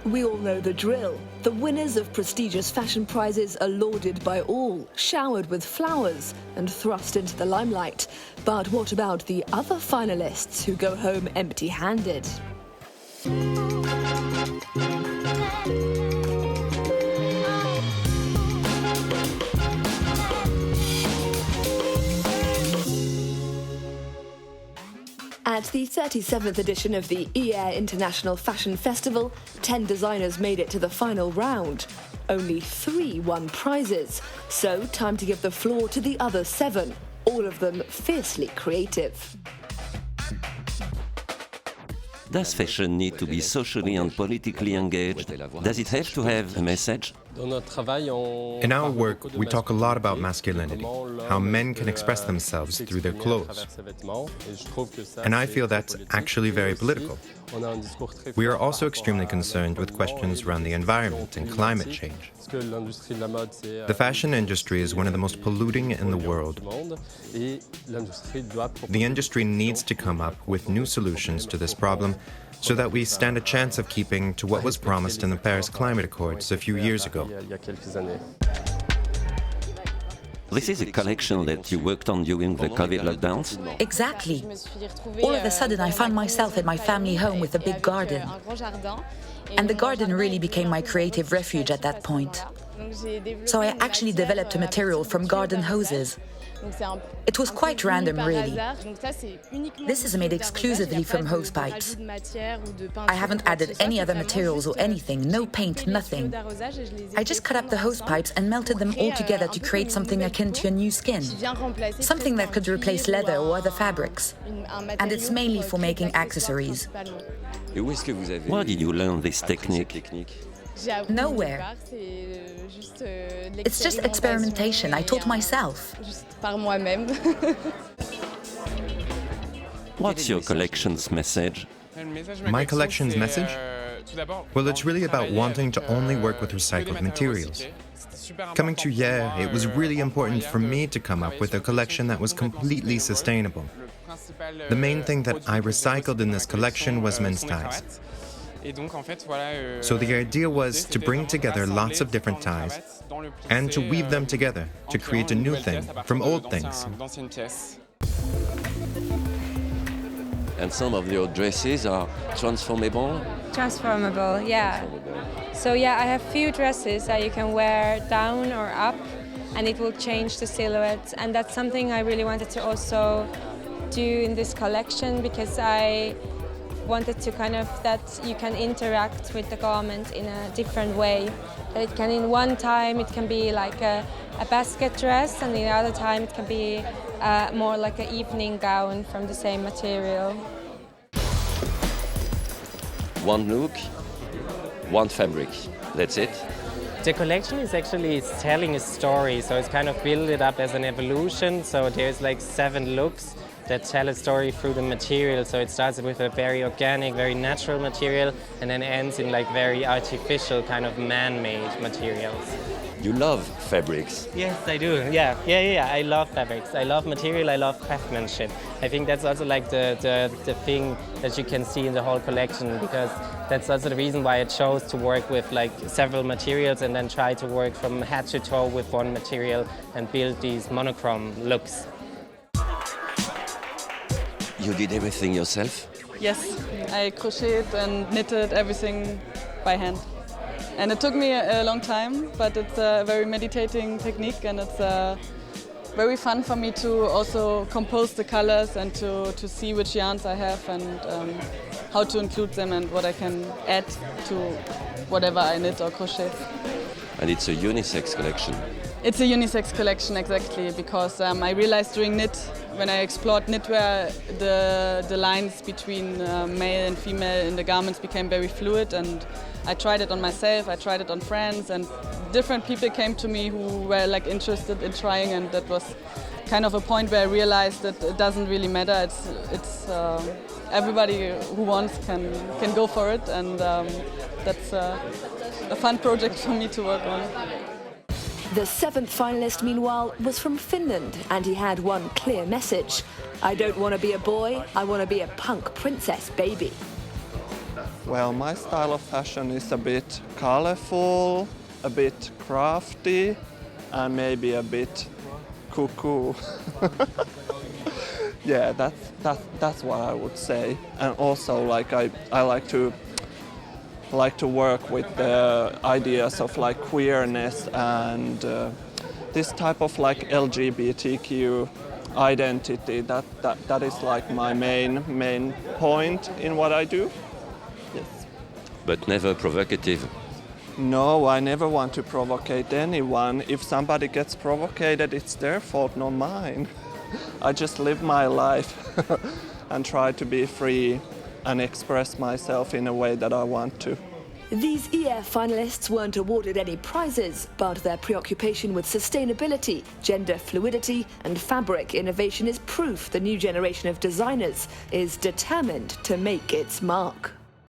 We all know the drill. The winners of prestigious fashion prizes are lauded by all, showered with flowers and thrust into the limelight. But what about the other finalists who go home empty-handed? At the 37th edition of the Hyères International Fashion Festival, 10 designers made it to the final round. Only 3 won prizes, so time to give the floor to the other 7, all of them fiercely creative. Does fashion need to be socially and politically engaged? Does it have to have a message? In our work, we talk a lot about masculinity, how men can express themselves through their clothes. And I feel that's actually very political. We are also extremely concerned with questions around the environment and climate change. The fashion industry is one of the most polluting in the world. The industry needs to come up with new solutions to this problem so that we stand a chance of keeping to what was promised in the Paris Climate Accords a few years ago. This is a collection that you worked on during the COVID lockdowns? Exactly. All of a sudden, I found myself at my family home with a big garden. And the garden really became my creative refuge at that point. So I actually developed a material from garden hoses. It was quite random, really. This is made exclusively from hose pipes. I haven't added any other materials or anything, no paint, nothing. I just cut up the hose pipes and melted them all together to create something akin to a new skin. Something that could replace leather or other fabrics. And it's mainly for making accessories. Where did you learn this technique? Nowhere. It's just experimentation. I taught myself. What's your collection's message? My collection's message? Well, it's really about wanting to only work with recycled materials. Coming to Hyères, it was really important for me to come up with a collection that was completely sustainable. The main thing that I recycled in this collection was men's ties. So the idea was to bring together lots of different ties and to weave them together to create a new thing from old things. And some of your dresses are transformable? Transformable, yeah. So yeah, I have few dresses that you can wear down or up and it will change the silhouette, and that's something I really wanted to also do in this collection because I wanted to that you can interact with the garment in a different way. That it can, in one time, it can be like a basket dress, and the other time it can be more like an evening gown from the same material. One look, one fabric, that's it? The collection is actually telling a story, so it's kind of built it up as an evolution, so there's like 7 looks that tell a story through the material. So it starts with a very organic, very natural material and then ends in like very artificial kind of man-made materials. You love fabrics. Yes, I do. Yeah. I love fabrics. I love material. I love craftsmanship. I think that's also like the thing that you can see in the whole collection, because that's also the reason why I chose to work with like several materials and then try to work from head to toe with one material and build these monochrome looks. You did everything yourself? Yes, I crocheted and knitted everything by hand. And it took me a long time, but it's a very meditating technique, and it's very fun for me to also compose the colors and to see which yarns I have and how to include them and what I can add to whatever I knit or crochet. And it's a unisex collection? It's a unisex collection, exactly, because I realized during knit, when I explored knitwear, the lines between male and female in the garments became very fluid, and I tried it on myself, I tried it on friends, and different people came to me who were like interested in trying, and that was kind of a point where I realized that it doesn't really matter. It's everybody who wants can go for it, and that's a fun project for me to work on. The 7th finalist, meanwhile, was from Finland, and he had one clear message. I don't want to be a boy, I want to be a punk princess baby. Well, my style of fashion is a bit colorful, a bit crafty, and maybe a bit cuckoo. Yeah, that's what I would say. And also, like I like to work with the ideas of like queerness and this type of like LGBTQ identity. That is like my main point in what I do. Yes. But never provocative. No, I never want to provocate anyone. If somebody gets provocated, it's their fault, not mine. I just live my life and try to be free and express myself in a way that I want to. These Hyères finalists weren't awarded any prizes, but their preoccupation with sustainability, gender fluidity and fabric innovation is proof the new generation of designers is determined to make its mark.